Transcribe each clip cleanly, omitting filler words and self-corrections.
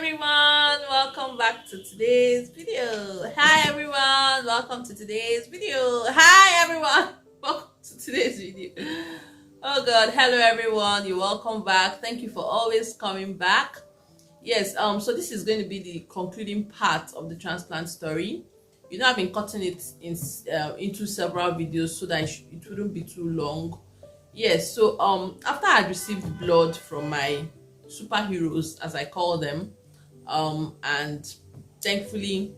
everyone, welcome back to today's video. Hi everyone, welcome to today's video. Hi everyone, welcome to today's video. Oh god, hello everyone, you're welcome back. Thank you for always coming back. Yes, so this is going to be the concluding part of the transplant story. I've been cutting it into several videos so that it wouldn't be too long. Yes, so after I had received blood from my superheroes, as I call them, and thankfully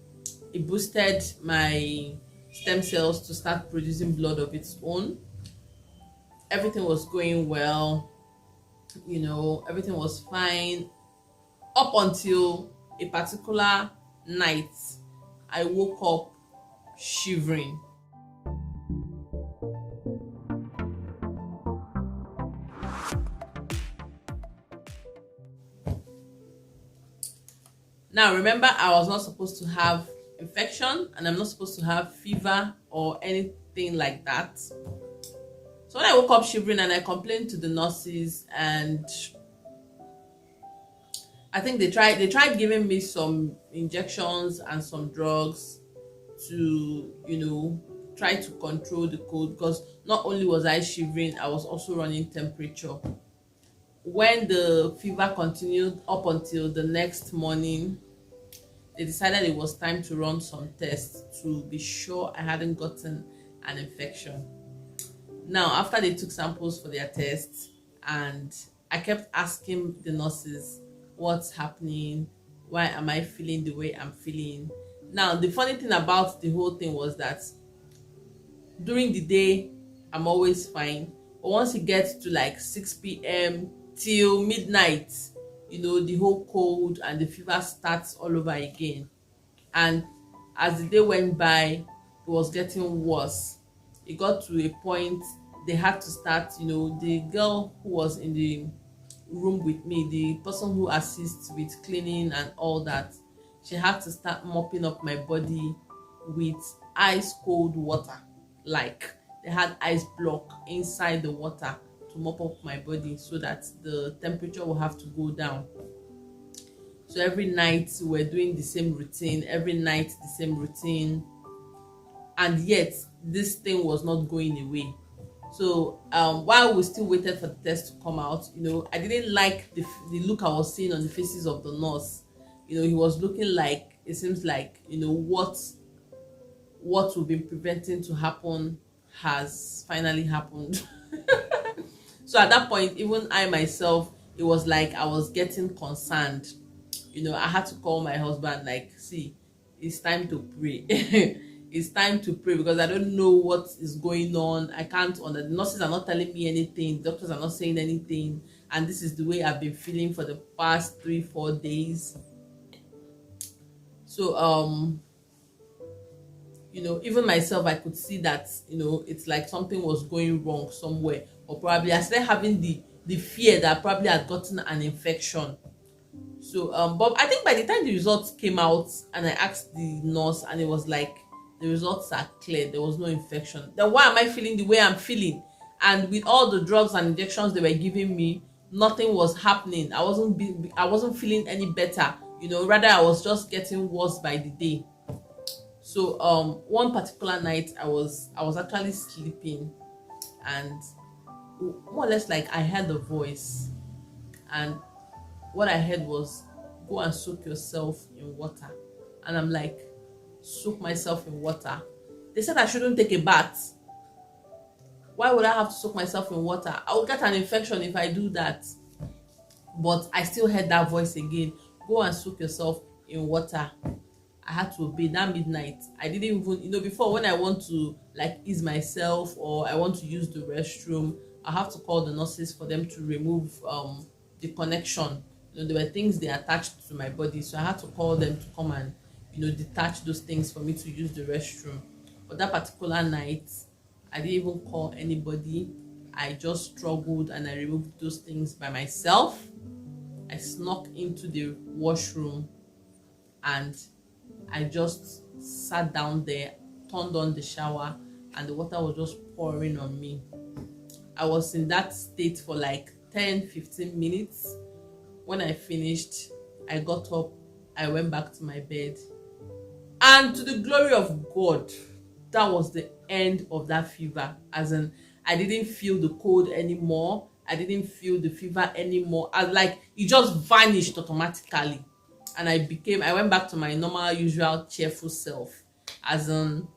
it boosted my stem cells to start producing blood of its own. Everything was going well, everything was fine up until a particular night. I woke up shivering. Now remember, I was not supposed to have infection and I'm not supposed to have fever or anything like that. So when I woke up shivering and I complained to the nurses, and I think they tried giving me some injections and some drugs to try to control the cold, because not only was I shivering, I was also running temperature. When the fever continued up until the next morning, they decided it was time to run some tests to be sure I hadn't gotten an infection. Now, after they took samples for their tests, and I kept asking the nurses, what's happening? Why am I feeling the way I'm feeling? Now, the funny thing about the whole thing was that during the day, I'm always fine. But once it gets to like 6 p.m. till midnight, the whole cold and the fever starts all over again. And as the day went by, it was getting worse. It got to a point they had to start, the girl who was in the room with me, the person who assists with cleaning and all that, she had to start mopping up my body with ice cold water. Like they had ice block inside the water to mop up my body so that the temperature will have to go down. So every night we're doing the same routine, and yet this thing was not going away. So while we still waited for the test to come out, I didn't like the look I was seeing on the faces of the nurse. He was looking like, it seems like, what we've been preventing to happen has finally happened. So at that point, even I myself, it was like I was getting concerned. I had to call my husband, like, see, it's time to pray. It's time to pray, because I don't know what is going on. I can't, the nurses are not telling me anything, doctors are not saying anything, and this is the way I've been feeling for the past 3-4 days. So even myself, I could see that it's like something was going wrong somewhere, or probably I started having the fear that I probably had gotten an infection. So but I think by the time the results came out and I asked the nurse, and it was like, the results are clear, there was no infection. Then why am I feeling the way I'm feeling? And with all the drugs and injections they were giving me, nothing was happening. I wasn't feeling any better. Rather I was just getting worse by the day. So one particular night I was actually sleeping, and more or less like I heard a voice, and what I heard was, go and soak yourself in water. And I'm like, soak myself in water? They said I shouldn't take a bath. Why would I have to soak myself in water? I will get an infection if I do that. But I still heard that voice again, go and soak yourself in water. I had to obey. That midnight, I didn't even, before, when I want to like ease myself or I want to use the restroom, I have to call the nurses for them to remove the connection. There were things they attached to my body, so I had to call them to come and detach those things for me to use the restroom. But that particular night, I didn't even call anybody. I just struggled and I removed those things by myself. I snuck into the washroom and I just sat down there, turned on the shower, and the water was just pouring on me. I was in that state for like 10-15 minutes. When I finished, I got up I went back to my bed. And to the glory of God, that was the end of that fever. As in, I didn't feel the cold anymore. I didn't feel the fever anymore. I like it just vanished automatically. And I went back to my normal, usual, cheerful self. As in,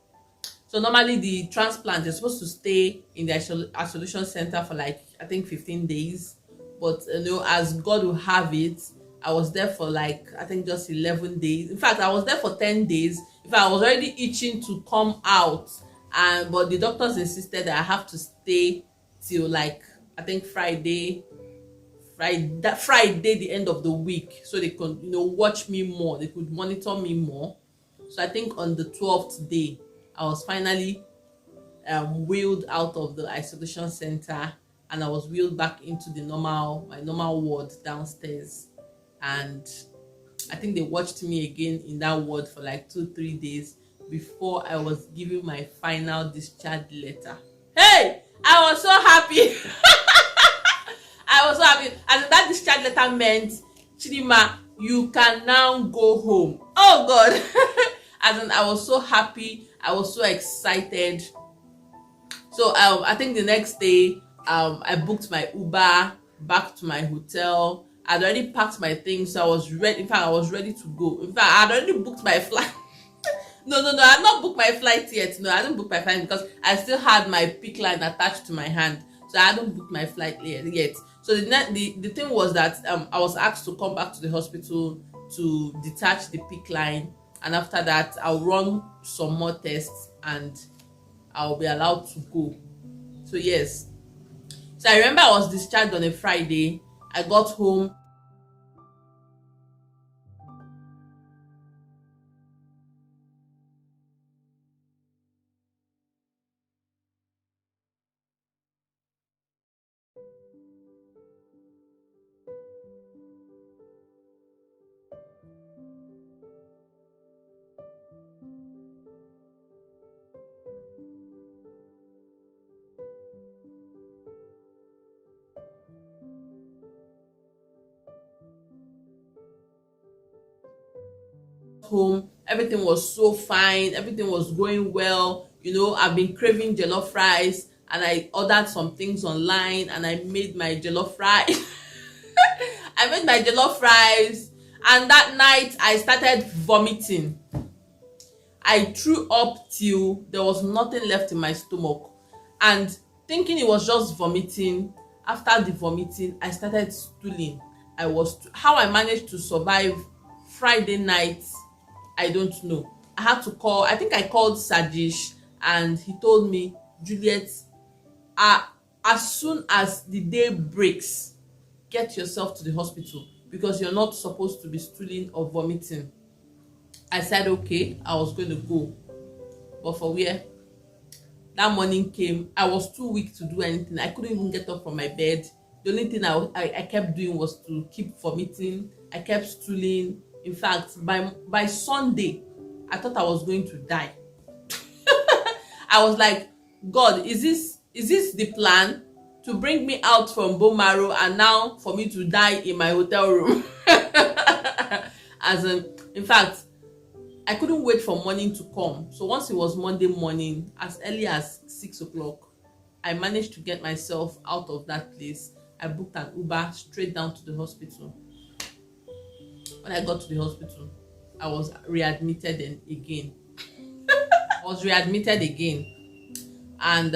so normally the transplant is supposed to stay in the isolation center for like I think 15 days. But as God will have it, I was there for like I think just 11 days. In fact, I was there for 10 days. In fact, I was already itching to come out, and but the doctors insisted that I have to stay till like I think Friday, the end of the week, so they could watch me more. They could monitor me more. So I think on the 12th day, I was finally wheeled out of the isolation center, and I was wheeled back into my normal ward downstairs. And I think they watched me again in that ward for like 2-3 days before I was given my final discharge letter. Hey, I was so happy. I was so happy. And that discharge letter meant, Chidima, you can now go home. Oh God. As in, I was so happy. I was so excited. So I think the next day, I booked my Uber back to my hotel. I'd already packed my things, so I was ready. In fact, I was ready to go. In fact, I'd already booked my flight. No, I had not booked my flight yet. No, I didn't book my flight because I still had my PIC line attached to my hand. So I hadn't booked my flight yet. So the thing was that I was asked to come back to the hospital to detach the PIC line, and after that I'll run some more tests and I'll be allowed to go. So yes. So I remember I was discharged on a Friday. I got home. Home, everything was so fine, everything was going well. I've been craving jollof rice, and I ordered some things online, and I made my jollof rice. I made my jollof rice, and that night I started vomiting. I threw up till there was nothing left in my stomach, and thinking it was just vomiting. After the vomiting, I started stooling. How I managed to survive Friday night, I don't know. I think I called Sajish, and he told me, Juliet, as soon as the day breaks, get yourself to the hospital because you're not supposed to be stooling or vomiting. I said okay, I was going to go. But for where? That morning came, I was too weak to do anything. I couldn't even get up from my bed. The only thing I kept doing was to keep vomiting. I kept stooling. In fact, by Sunday, I thought I was going to die. I was like, God, is this the plan to bring me out from bone marrow and now for me to die in my hotel room? In fact, I couldn't wait for morning to come. So once it was Monday morning, as early as 6 o'clock, I managed to get myself out of that place. I booked an Uber straight down to the hospital. When I got to the hospital, I was readmitted again. And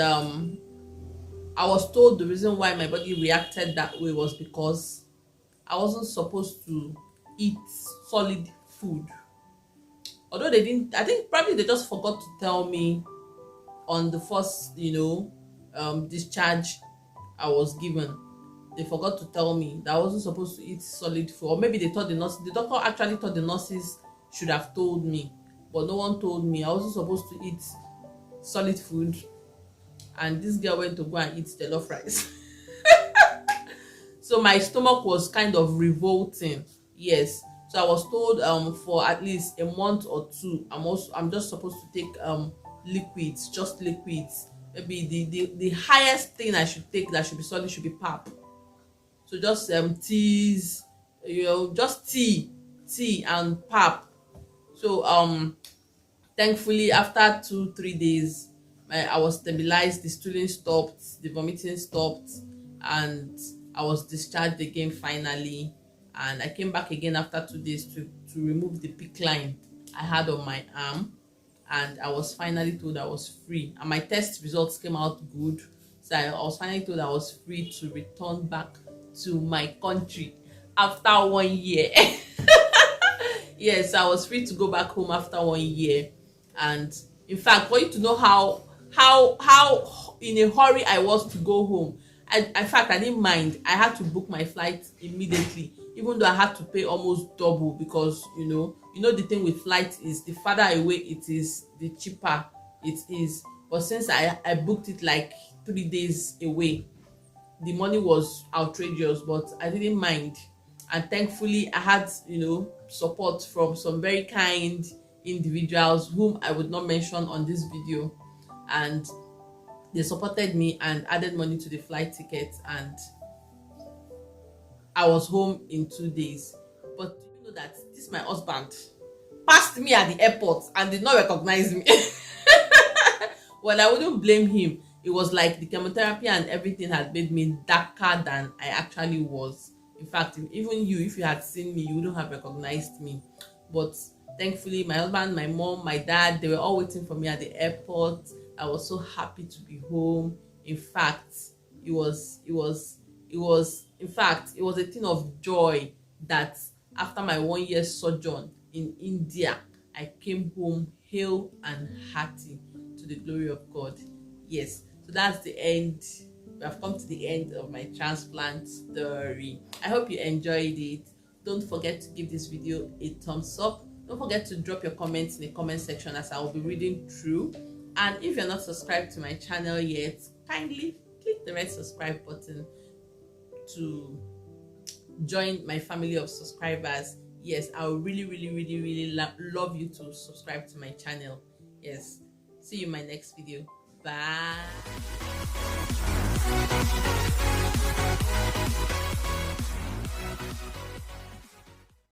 I was told the reason why my body reacted that way was because I wasn't supposed to eat solid food. Although they didn't, I think probably they just forgot to tell me on the first, discharge I was given. They forgot to tell me that I wasn't supposed to eat solid food. Or maybe they thought the doctor actually thought the nurses should have told me. But no one told me. I wasn't supposed to eat solid food. And this girl went to go and eat jollof rice. So my stomach was kind of revolting. Yes. So I was told for at least a month or two, I'm just supposed to take liquids, just liquids. Maybe the highest thing I should take that should be solid should be pap. So just teas, just tea tea and pap. So thankfully after 2 3 days, I was stabilized, the stooling stopped, the vomiting stopped, and I was discharged again finally. And I came back again after 2 days to remove the PICC line I had on my arm, and I was finally told I was free, and my test results came out good. So I was finally told I was free to return back to my country after 1 year. Yes, I was free to go back home after 1 year. And in fact, for you to know how in a hurry I was to go home, in fact I didn't mind. I had to book my flight immediately, even though I had to pay almost double, because the thing with flight is the farther away it is, the cheaper it is. But since I booked it like 3 days away, the money was outrageous, but I didn't mind. And thankfully I had support from some very kind individuals whom I would not mention on this video, and they supported me and added money to the flight ticket, and I was home in 2 days. But do you know that this my husband passed me at the airport and did not recognize me? Well, I wouldn't blame him. It was like the chemotherapy and everything had made me darker than I actually was. In fact, even you, if you had seen me, you wouldn't have recognized me. But thankfully, my husband, my mom, my dad, they were all waiting for me at the airport. I was so happy to be home. In fact, it was a thing of joy that after my 1 year sojourn in India, I came home hale and hearty, to the glory of God. Yes, so that's the end. We have come to the end of my transplant story. I hope you enjoyed it. Don't forget to give this video a thumbs up. Don't forget to drop your comments in the comment section, as I will be reading through. And if you're not subscribed to my channel yet, kindly click the red subscribe button to join my family of subscribers. Yes, I would really love you to subscribe to my channel. Yes, see you in my next video. Bye.